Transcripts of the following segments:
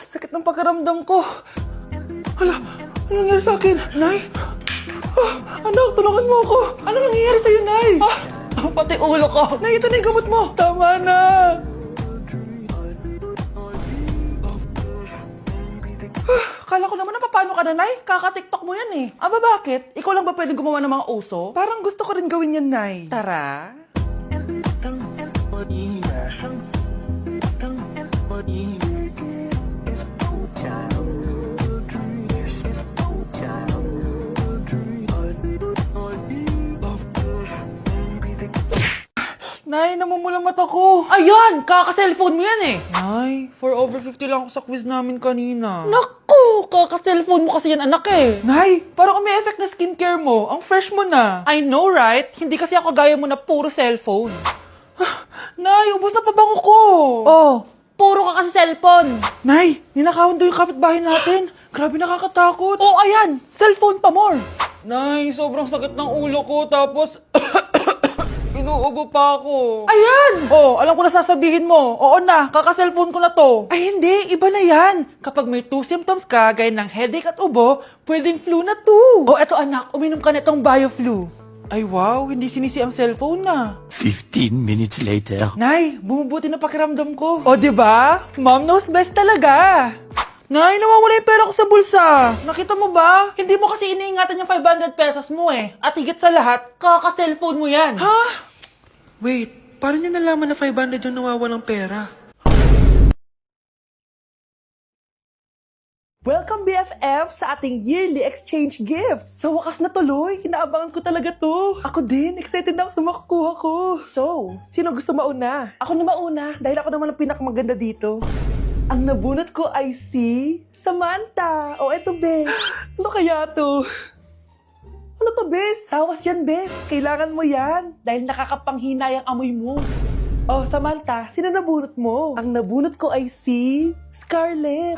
Sakit ng pakiramdam ko. Hala, ano nangyari sa akin? Nay? Anak, tulungan mo ako. Ano nangyayari sa'yo, Nay? Pati ulo ko. Nay, ito na yung gamot mo. Tama na. Kala ko naman na paano ka na, Nay? Kaka-tiktok mo yan eh. Bakit? Ikaw lang ba pwedeng gumawa ng mga uso? Parang gusto ko rin gawin yan, Nay. Tara. Nay, namumulang mata ko. Ayan! Kaka-cellphone mo yan eh. Nay, for over 50 lang ako sa quiz namin kanina. Naku! Kaka-cellphone mo kasi yan, anak eh. Nay, parang may effect na skincare mo. Ang fresh mo na. I know, right? Hindi kasi ako gaya mo na puro cellphone. Nay, ubos na pabango ko. Oh, puro ka kasi cellphone. Nay, ninakawan daw yung kapitbahay natin. Grabe nakakatakot. Oh, ayan! Cellphone pa more. Nay, sobrang sakit ng ulo ko. Tapos, inuubo pa ako. Ayan! Oh, alam ko na sasabihin mo. Oo na, kaka-cellphone ko na to. Ay hindi, iba na yan. Kapag may 2 symptoms ka, gaya ng headache at ubo, pwedeng flu na to. Oh, eto anak, uminom ka nitong BioFlu. Ay wow, hindi sinisi ang cellphone na. 15 minutes later. Nay, bumubuti na pakiramdam ko. O, diba? Mom knows best talaga. Nay, nawawala yung pera ko sa bulsa. Nakita mo ba? Hindi mo kasi iniingatan yung 500 pesos mo eh. At higit sa lahat, kaka-cellphone mo yan. Ha? Wait, paano niya nalaman na 500 yung nawawalang pera? Welcome BFF sa ating yearly exchange gifts. Sa wakas na tuloy, inaabangan ko talaga to. Ako din, excited na ako sa makukuha ko. So, sino gusto mauna? Ako na mauna, dahil ako naman ang pinakamaganda dito. Ang nabunot ko ay si Samantha. O eto, Bes. Ano kaya to? Ano to, Bes? Tawas yan, Bes. Kailangan mo yan. Dahil nakakapanghinay ang amoy mo. Oh, Samantha, sino nabunot mo? Ang nabunot ko ay si Scarlett.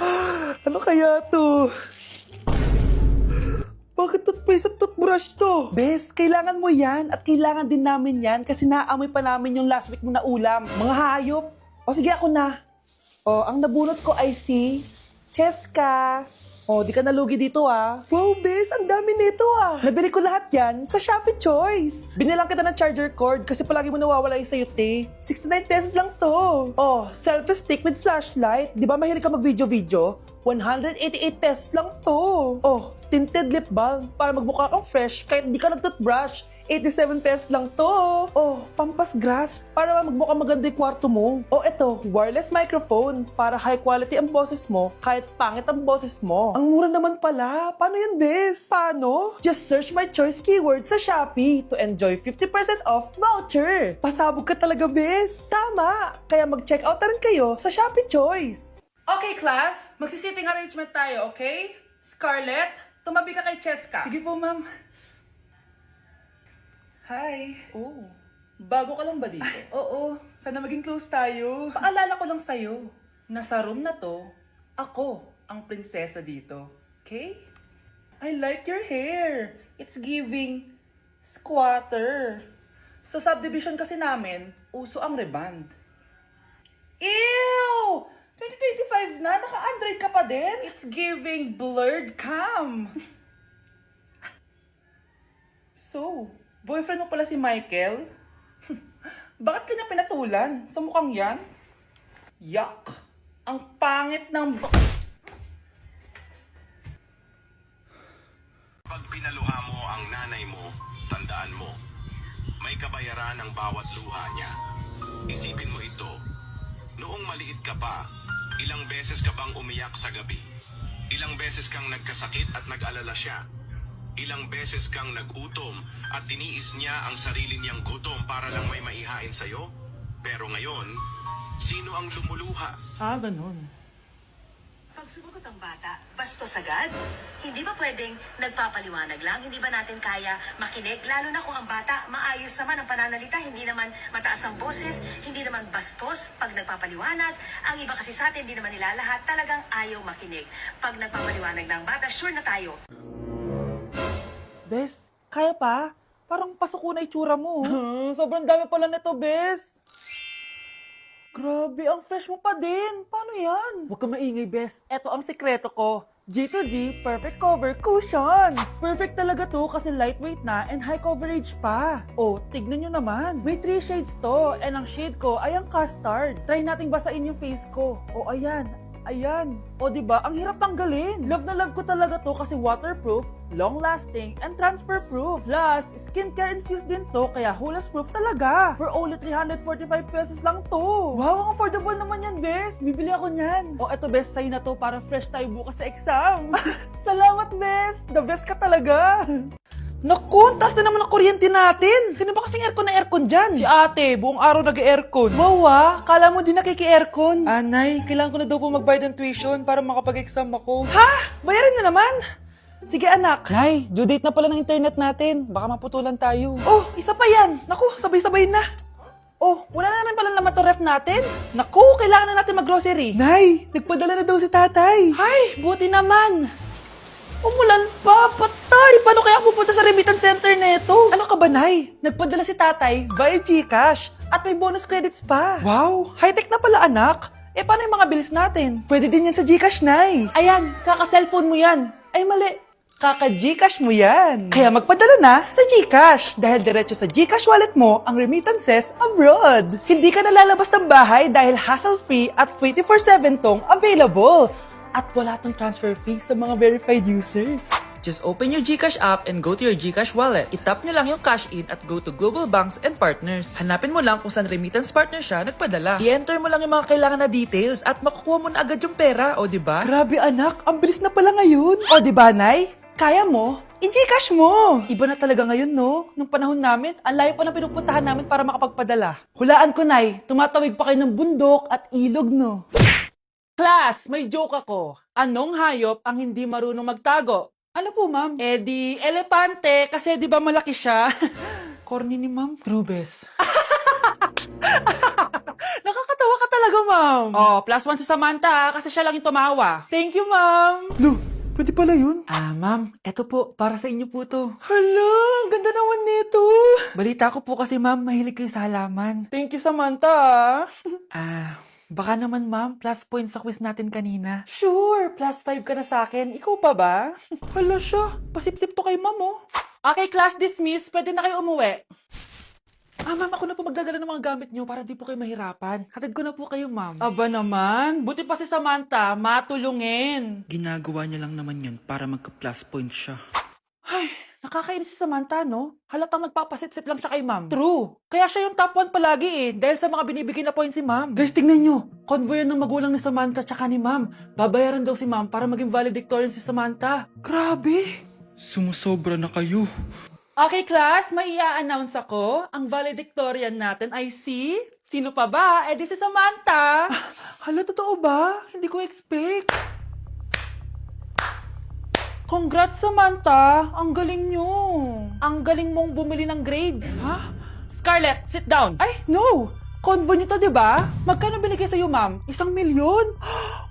Ano kaya to? Bakit toothpaste at toothbrush to? Bes, kailangan mo yan at kailangan din namin yan kasi naamoy pa namin yung last week mo na ulam. Mga hayop. O sige, ako na. O, ang nabunot ko ay si Cheska. O, di ka nalugi dito ah. Wow, Bes, ang dami nito ah. Nabili ko lahat yan sa Shopee Choice. Binilang kita ng charger cord kasi palagi mo nawawala yung sayuti. 69 pesos lang to. Oh, selfie stick with flashlight. Di ba mahilig ka mag-video-video? 188 pesos lang to. Oh, tinted lip balm para magmukha kang fresh kahit di ka nag-toothbrush. 87 pesos lang to. Oh, pampas grass para magmukha maganda yung kwarto mo. Oh, eto, wireless microphone para high quality ang boses mo kahit pangit ang boses mo. Ang mura naman pala. Paano yan, Bes? Paano? Just search my choice keyword sa Shopee to enjoy 50% off voucher. Pasabog ka talaga, Bes. Tama. Kaya mag-check out na rin kayo sa Shopee Choice. Okay, class. Magsisitting arrangement tayo, okay? Scarlett, tumabi ka kay Cheska. Sige po, ma'am. Hi. Oh, bago ka lang ba dito? Oo, sana maging close tayo. Paalala ko lang sa'yo, nasa room na to, ako ang prinsesa dito. Okay? I like your hair. It's giving squatter. Sa subdivision kasi namin, uso ang reband. Ew! 2025 na, naka-Android ka pa din? It's giving blurred cam. So, boyfriend mo pala si Michael? Bakit kanya pinatulan? Sa mukhang yan? Yuck! Ang pangit ng... Pag pinaluha mo ang nanay mo, tandaan mo, may kabayaran ang bawat luha niya. Isipin mo ito, noong maliit ka pa, ilang beses ka bang umiyak sa gabi? Ilang beses kang nagkasakit at nag-alala siya? Ilang beses kang nagutom at tiniis niya ang sarili niyang gutom para lang may maihain sa'yo? Pero ngayon, sino ang lumuluha? Ganun. Pag sumagot ang bata, bastos agad. Hindi ba pwedeng nagpapaliwanag lang? Hindi ba natin kaya makinig? Lalo na kung ang bata maayos naman ang pananalita, hindi naman mataas ang boses, hindi naman bastos pag nagpapaliwanag. Ang iba kasi sa atin, hindi naman nila lahat talagang ayaw makinig. Pag nagpapaliwanag ng bata, sure na tayo. Bes, kaya pa? Parang pasuko na itsura mo. Sobrang dami pala nito, Bes. Grabe, ang fresh mo pa din. Paano yan? Huwag ka maingay, Bes. Eto ang sikreto ko. G2G Perfect Cover Cushion. Perfect talaga to kasi lightweight na and high coverage pa. Oh, tignan nyo naman. May 3 shades to and ang shade ko ay ang custard. Try nating basain yung face ko. Oh, ayan. Ayan. O, diba? Ang hirap tanggalin. Love na love ko talaga to kasi waterproof, long-lasting, and transfer-proof. Plus, skincare infused din to kaya hulas-proof talaga. For only 345 pesos lang to. Wow, ang affordable naman yan, Bes. Bibili ako niyan. O, eto, Bes, sa'yo na to para fresh tayo bukas sa exam. Salamat, Bes. The best ka talaga. Naku, taas na naman ang kuryente natin. Sino ba kasing aircon dyan? Si ate, buong araw nag-aircon. Wow kala mo din nakiki-aircon. Anay, kailangan ko na daw po magbayad ng tuition para makapag-exam ako. Ha? Bayarin na naman? Sige anak. Nay, due date na pala ng internet natin. Baka maputulan tayo. Oh, isa pa yan. Naku, sabay-sabay na. Oh, wala na naman pala naman to ref natin. Naku, kailangan na natin mag-grocery. Nay, nagpadala na daw si tatay. Ay, buti naman. Umulan pa, patay! Paano kaya ako pupunta sa remittance center neto? Ano ka ba, Nay? Nagpadala si tatay via GCash at may bonus credits pa. Wow, high-tech na pala anak. Eh, paano yung mga bills natin? Pwede din yan sa GCash, Nay. Ayan, kaka-cellphone mo yan. Ay, mali. Kaka-GCash mo yan. Kaya magpadala na sa GCash dahil diretso sa GCash wallet mo ang remittances abroad. Hindi ka nalalabas ng bahay dahil hassle-free at 24/7 tong available. At wala tong transfer fee sa mga verified users. Just open your GCash app and go to your GCash wallet. Itap nyo lang yung cash in at go to global banks and partners. Hanapin mo lang kung saan remittance partner siya nagpadala. I-enter mo lang yung mga kailangan na details at makukuha mo na agad yung pera, o diba? Grabe anak, ang bilis na pala ngayon. O diba, Nay? Kaya mo? I-GCash mo! Iba na talaga ngayon, no? Nung panahon namin, ang layo pa ng pinupuntahan namin para makapagpadala. Hulaan ko, Nay, tumatawid pa kayo ng bundok at ilog, no? Class, may joke ako. Anong hayop ang hindi marunong magtago? Ano po, ma'am? Eh di, elepante, kasi di ba malaki siya? Corny ni ma'am. Trubes. Nakakatawa ka talaga, ma'am. Oh, +1 si Samantha, kasi siya lang yung tumawa. Thank you, ma'am. Lu, pwede pala yun? Ma'am, eto po, para sa inyo po to. Hala, ang ganda naman nito. Balita ko po kasi, ma'am, mahilig kayo sa halaman. Thank you, Samantha. Baka naman, ma'am, plus points sa quiz natin kanina. Sure, +5 ka na sa akin. Ikaw pa ba? Hala siya, pasip-sip to kay ma'am, oh. Okay, class dismiss. Pwede na kayo umuwi. Ma'am, ako na po magdadala ng mga gamit nyo para di po kayo mahirapan. Hatid ko na po kayo, ma'am. Aba naman, buti pa si Samantha, matulungin. Ginagawa niya lang naman yun para magka-plus points siya. Ay, nakakainis si Samantha, no? Halatang nagpapasip-sip lang siya kay ma'am. True. Kaya siya yung top 1 palagi eh, dahil sa mga binibigay na points si ma'am. Guys, tingnan nyo. Convoy yan ng magulang ni Samantha tsaka ni ma'am. Babayaran daw si ma'am para maging valedictorian si Samantha. Grabe. Sumusobra na kayo. Okay, class, may i-announce ako. Ang valedictorian natin ay si... Sino pa ba? Eh, di si Samantha. Hala, totoo ba? Hindi ko expect. Congrats, Samantha! Ang galing nyo! Ang galing mong bumili ng grades. Ha? Scarlett, sit down! Ay, no! Convo nyo to, diba? Magkano binigay sa'yo, ma'am? 1 milyon?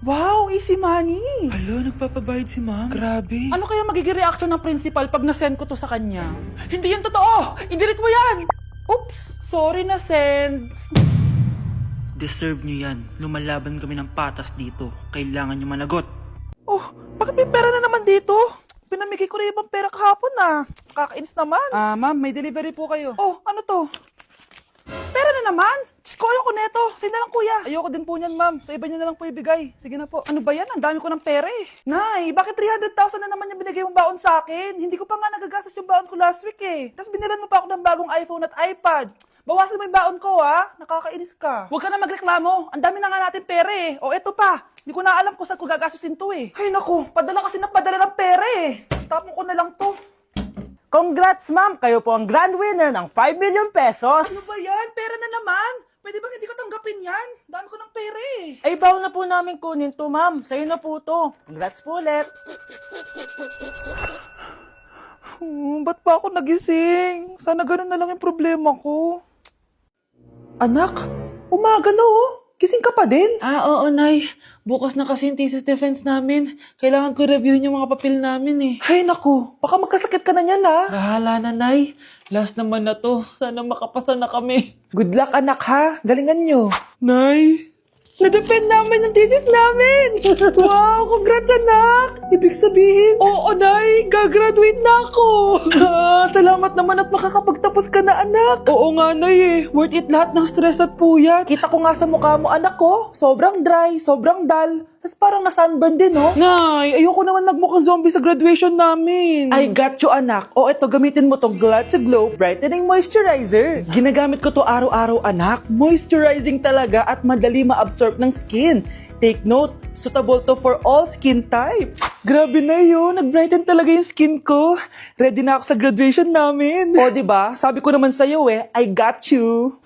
Wow, easy money! Hala, nagpapabayad si ma'am. Grabe. Ano kaya magiging reaction ng principal pag nasend ko to sa kanya? Hindi yan totoo! I-delete mo yan! Oops! Sorry na send. Deserve nyo yan. Lumalaban kami ng patas dito. Kailangan nyo managot. Oh, bakit may pera na naman dito? Pinamigay ko na ibang pera kahapon Kakainis naman. Ma'am, may delivery po kayo. Oh, ano to? Pera na naman? Diyos ko, ayoko neto. Sa'yo na lang, kuya. Ayoko din po niyan, ma'am. Sa iba niyo na lang po ibigay. Sige na po. Ano ba yan? Ang dami ko ng pera eh. Nay, bakit 300,000 na naman yung binigay mong baon sa akin? Hindi ko pa nga nagagastos yung baon ko last week eh. Tapos binilan mo pa ako ng bagong iPhone at iPad. Bawasan mo yung baon ko, ha? Nakakainis ka. Huwag ka na magreklamo. Ang dami na nga natin pera eh. O, eto pa. Hindi ko na alam kung saan ko gagastusin to eh. Ay, naku. Padala kasi na padala ng pera eh. Tapon ko na lang to. Congrats, ma'am! Kayo po ang grand winner ng 5 million pesos! Ano ba yan? Pera na naman. Pwede ba hindi ko tanggapin yan? Dami ko ng pera eh. Ay, bawal na po namin kunin to, ma'am. Sa'yo na po to. Congrats po ulit. Ba't pa ako nagising? Sana ganun na lang yung problema ko. Anak, umaga na oh. Kising ka pa din? Oo, Nay. Bukas na kasi yung thesis defense namin. Kailangan ko reviewin yung mga papel namin eh. Ay naku, baka magkasakit ka na niyan ha. Bahala na, Nay. Last naman na to. Sana makapasa na kami. Good luck anak ha, galingan nyo. Nay! Na-defend namin yung thesis namin! Wow, congrats anak! Ibig sabihin, Oo, Nay! Gagraduate na ako! salamat naman at makakapagtapos ka na anak. Oo nga, Nay eh. Worth it lahat ng stress at puyat. Kita ko nga sa mukha mo anak ko, sobrang dry, sobrang dull. Tapos parang na-sunburn din, no? Nay, ayoko naman magmukhang zombie sa graduation namin. I got you, anak. O, eto, gamitin mo tong Glad to Glow Brightening Moisturizer. Ginagamit ko to araw-araw, anak. Moisturizing talaga at madali ma-absorb ng skin. Take note, suitable to for all skin types. Grabe na yun, nag-brighten talaga yung skin ko. Ready na ako sa graduation namin. O, diba? Sabi ko naman sa'yo I got you.